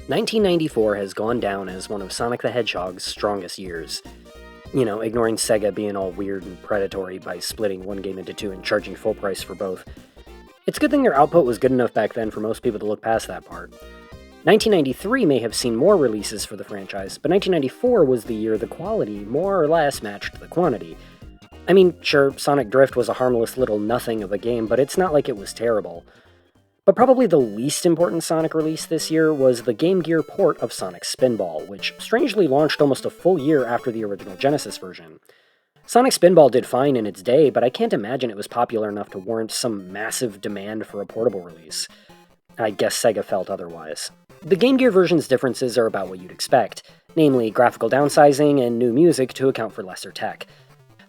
1994 has gone down as one of Sonic the Hedgehog's strongest years. You know, ignoring SEGA being all weird and predatory by splitting one game into two and charging full price for both. It's a good thing their output was good enough back then for most people to look past that part. 1993 may have seen more releases for the franchise, but 1994 was the year the quality more or less matched the quantity. I mean, sure, Sonic Drift was a harmless little nothing of a game, but it's not like it was terrible. But probably the least important Sonic release this year was the Game Gear port of Sonic Spinball, which strangely launched almost a full year after the original Genesis version. Sonic Spinball did fine in its day, but I can't imagine it was popular enough to warrant some massive demand for a portable release. I guess Sega felt otherwise. The Game Gear version's differences are about what you'd expect, namely graphical downsizing and new music to account for lesser tech.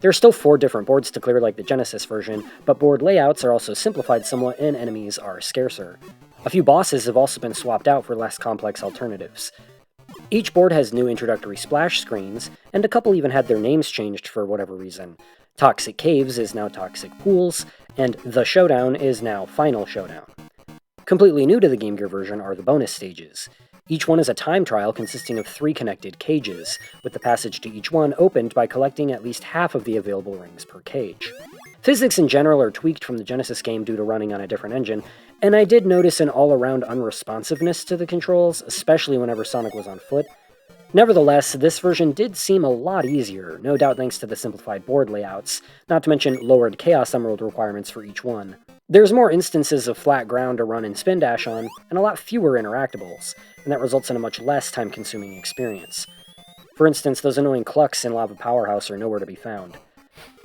There are still 4 different boards to clear like the Genesis version, but board layouts are also simplified somewhat and enemies are scarcer. A few bosses have also been swapped out for less complex alternatives. Each board has new introductory splash screens, and a couple even had their names changed for whatever reason. Toxic Caves is now Toxic Pools, and The Showdown is now Final Showdown. Completely new to the Game Gear version are the bonus stages. Each one is a time trial consisting of 3 connected cages, with the passage to each one opened by collecting at least half of the available rings per cage. Physics in general are tweaked from the Genesis game due to running on a different engine, and I did notice an all-around unresponsiveness to the controls, especially whenever Sonic was on foot. Nevertheless, this version did seem a lot easier, no doubt thanks to the simplified board layouts, not to mention lowered Chaos Emerald requirements for each one. There's more instances of flat ground to run and spin dash on, and a lot fewer interactables, and that results in a much less time-consuming experience. For instance, those annoying clucks in Lava Powerhouse are nowhere to be found.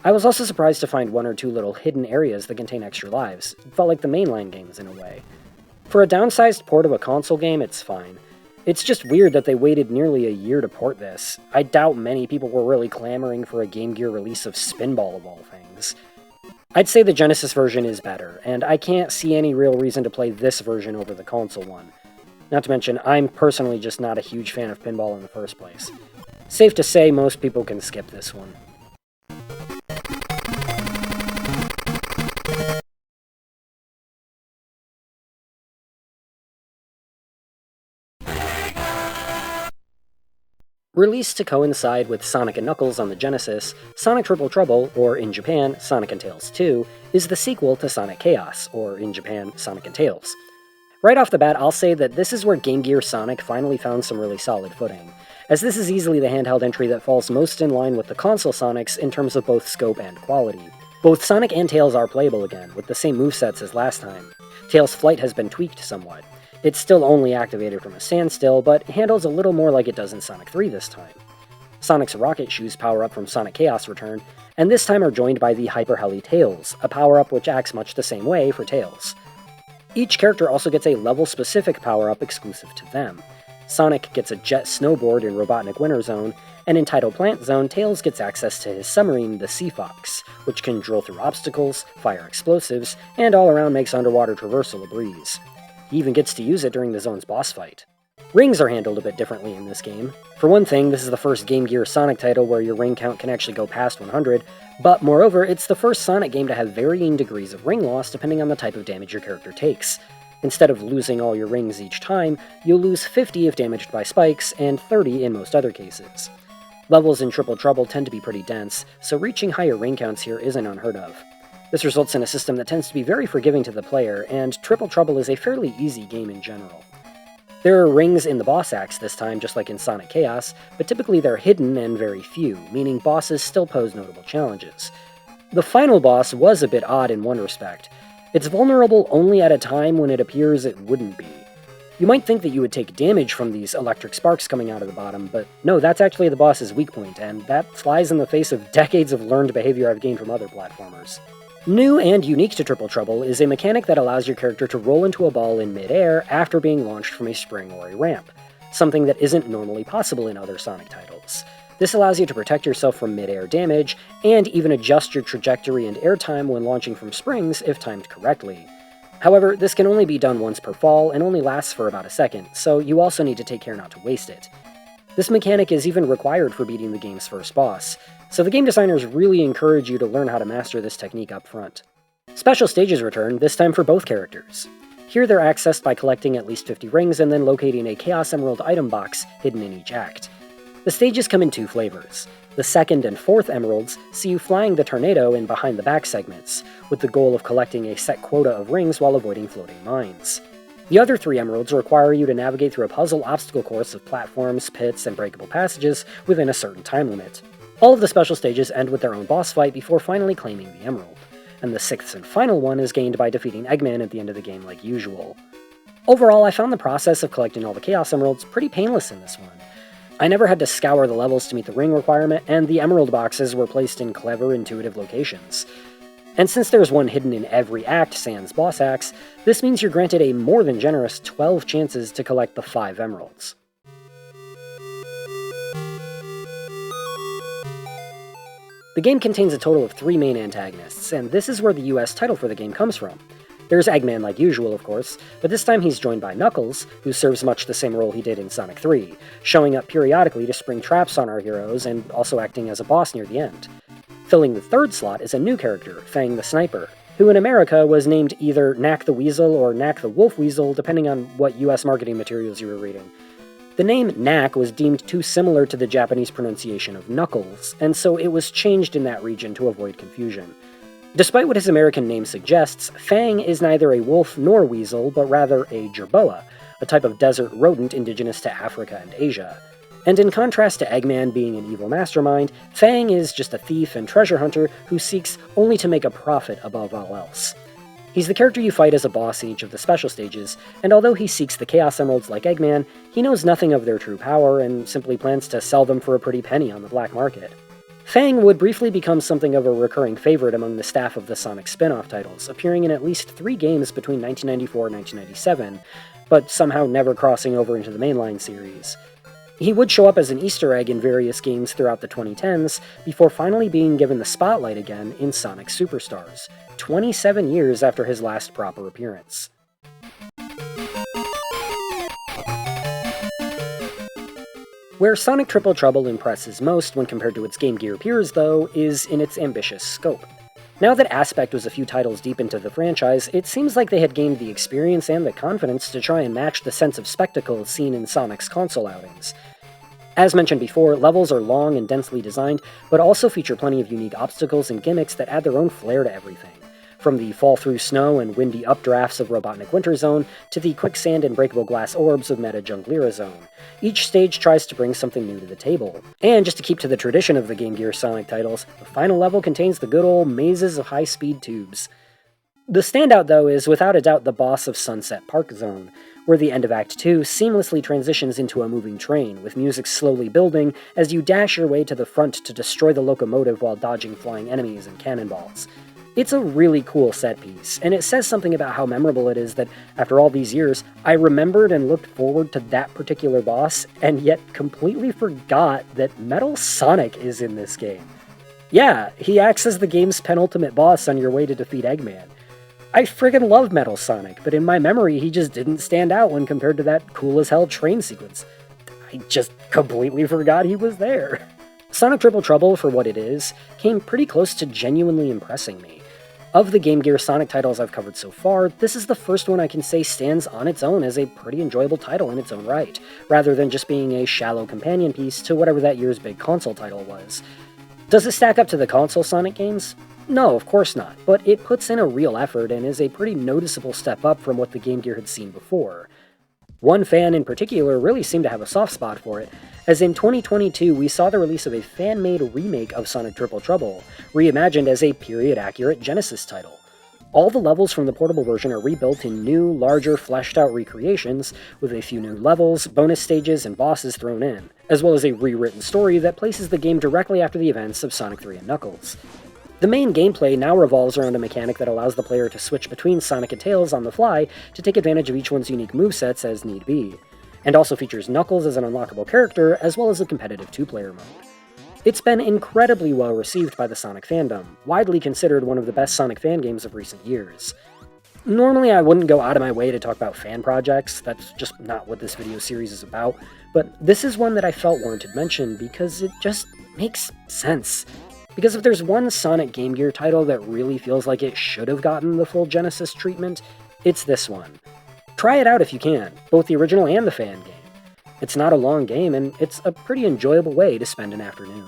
I was also surprised to find 1 or 2 little hidden areas that contain extra lives. It felt like the mainline games in a way. For a downsized port of a console game, it's fine. It's just weird that they waited nearly a year to port this. I doubt many people were really clamoring for a Game Gear release of Spinball of all things. I'd say the Genesis version is better, and I can't see any real reason to play this version over the console one. Not to mention, I'm personally just not a huge fan of pinball in the first place. Safe to say most people can skip this one. Released to coincide with Sonic & Knuckles on the Genesis, Sonic Triple Trouble, or in Japan, Sonic & Tails 2, is the sequel to Sonic Chaos, or in Japan, Sonic & Tails. Right off the bat, I'll say that this is where Game Gear Sonic finally found some really solid footing, as this is easily the handheld entry that falls most in line with the console Sonics in terms of both scope and quality. Both Sonic and Tails are playable again, with the same movesets as last time. Tails' flight has been tweaked somewhat. It's still only activated from a standstill, but handles a little more like it does in Sonic 3 this time. Sonic's rocket shoes power up from Sonic Chaos Return, and this time are joined by the Hyper Heli Tails, a power-up which acts much the same way for Tails. Each character also gets a level-specific power-up exclusive to them. Sonic gets a jet snowboard in Robotnik Winter Zone, and in Tidal Plant Zone, Tails gets access to his submarine, the Sea Fox, which can drill through obstacles, fire explosives, and all around makes underwater traversal a breeze. He even gets to use it during the zone's boss fight. Rings are handled a bit differently in this game. For one thing, this is the first Game Gear Sonic title where your ring count can actually go past 100, but moreover, it's the first Sonic game to have varying degrees of ring loss depending on the type of damage your character takes. Instead of losing all your rings each time, you'll lose 50 if damaged by spikes, and 30 in most other cases. Levels in Triple Trouble tend to be pretty dense, so reaching higher ring counts here isn't unheard of. This results in a system that tends to be very forgiving to the player, and Triple Trouble is a fairly easy game in general. There are rings in the boss acts this time, just like in Sonic Chaos, but typically they're hidden and very few, meaning bosses still pose notable challenges. The final boss was a bit odd in one respect. It's vulnerable only at a time when it appears it wouldn't be. You might think that you would take damage from these electric sparks coming out of the bottom, but no, that's actually the boss's weak point, and that flies in the face of decades of learned behavior I've gained from other platformers. New and unique to Triple Trouble is a mechanic that allows your character to roll into a ball in mid-air after being launched from a spring or a ramp, something that isn't normally possible in other Sonic titles. This allows you to protect yourself from mid-air damage, and even adjust your trajectory and airtime when launching from springs if timed correctly. However, this can only be done once per fall and only lasts for about a second, so you also need to take care not to waste it. This mechanic is even required for beating the game's first boss, so the game designers really encourage you to learn how to master this technique up front. Special stages return, this time for both characters. Here they're accessed by collecting at least 50 rings and then locating a Chaos Emerald item box hidden in each act. The stages come in 2 flavors. The second and fourth emeralds see you flying the tornado in behind the back segments, with the goal of collecting a set quota of rings while avoiding floating mines. The other 3 emeralds require you to navigate through a puzzle obstacle course of platforms, pits, and breakable passages within a certain time limit. All of the special stages end with their own boss fight before finally claiming the emerald, and the 6th and final one is gained by defeating Eggman at the end of the game like usual. Overall, I found the process of collecting all the Chaos Emeralds pretty painless in this one. I never had to scour the levels to meet the ring requirement, and the emerald boxes were placed in clever, intuitive locations. And since there's one hidden in every act sans boss acts, this means you're granted a more than generous 12 chances to collect the 5 emeralds. The game contains a total of 3 main antagonists, and this is where the US title for the game comes from. There's Eggman like usual, of course, but this time he's joined by Knuckles, who serves much the same role he did in Sonic 3, showing up periodically to spring traps on our heroes and also acting as a boss near the end. Filling the 3rd slot is a new character, Fang the Sniper, who in America was named either Knack the Weasel or Knack the Wolf Weasel, depending on what US marketing materials you were reading. The name Knack was deemed too similar to the Japanese pronunciation of Knuckles, and so it was changed in that region to avoid confusion. Despite what his American name suggests, Fang is neither a wolf nor weasel, but rather a jerboa, a type of desert rodent indigenous to Africa and Asia. And in contrast to Eggman being an evil mastermind, Fang is just a thief and treasure hunter who seeks only to make a profit above all else. He's the character you fight as a boss in each of the special stages, and although he seeks the Chaos Emeralds like Eggman, he knows nothing of their true power and simply plans to sell them for a pretty penny on the black market. Fang would briefly become something of a recurring favorite among the staff of the Sonic spin-off titles, appearing in at least 3 games between 1994 and 1997, but somehow never crossing over into the mainline series. He would show up as an Easter egg in various games throughout the 2010s, before finally being given the spotlight again in Sonic Superstars, 27 years after his last proper appearance. Where Sonic Triple Trouble impresses most when compared to its Game Gear peers, though, is in its ambitious scope. Now that Aspect was a few titles deep into the franchise, it seems like they had gained the experience and the confidence to try and match the sense of spectacle seen in Sonic's console outings. As mentioned before, levels are long and densely designed, but also feature plenty of unique obstacles and gimmicks that add their own flair to everything. From the fall-through snow and windy updrafts of Robotnik Winter Zone, to the quicksand and breakable glass orbs of Meta Junglera Zone. Each stage tries to bring something new to the table. And just to keep to the tradition of the Game Gear Sonic titles, the final level contains the good old mazes of high-speed tubes. The standout, though, is without a doubt the boss of Sunset Park Zone, where the end of Act 2 seamlessly transitions into a moving train, with music slowly building as you dash your way to the front to destroy the locomotive while dodging flying enemies and cannonballs. It's a really cool set piece, and it says something about how memorable it is that, after all these years, I remembered and looked forward to that particular boss, and yet completely forgot that Metal Sonic is in this game. Yeah, he acts as the game's penultimate boss on your way to defeat Eggman. I friggin' love Metal Sonic, but in my memory he just didn't stand out when compared to that cool-as-hell train sequence. I just completely forgot he was there. Sonic Triple Trouble, for what it is, came pretty close to genuinely impressing me. Of the Game Gear Sonic titles I've covered so far, this is the first one I can say stands on its own as a pretty enjoyable title in its own right, rather than just being a shallow companion piece to whatever that year's big console title was. Does it stack up to the console Sonic games? No, of course not, but it puts in a real effort and is a pretty noticeable step up from what the Game Gear had seen before. One fan in particular really seemed to have a soft spot for it, as in 2022 we saw the release of a fan-made remake of Sonic Triple Trouble, reimagined as a period-accurate Genesis title. All the levels from the portable version are rebuilt in new, larger, fleshed-out recreations, with a few new levels, bonus stages, and bosses thrown in, as well as a rewritten story that places the game directly after the events of Sonic 3 and Knuckles. The main gameplay now revolves around a mechanic that allows the player to switch between Sonic and Tails on the fly to take advantage of each one's unique movesets as need be, and also features Knuckles as an unlockable character as well as a competitive 2-player mode. It's been incredibly well received by the Sonic fandom, widely considered one of the best Sonic fan games of recent years. Normally I wouldn't go out of my way to talk about fan projects, that's just not what this video series is about, but this is one that I felt warranted mention because it just makes sense. Because if there's one Sonic Game Gear title that really feels like it should have gotten the full Genesis treatment, it's this one. Try it out if you can, both the original and the Fangame. It's not a long game, and it's a pretty enjoyable way to spend an afternoon.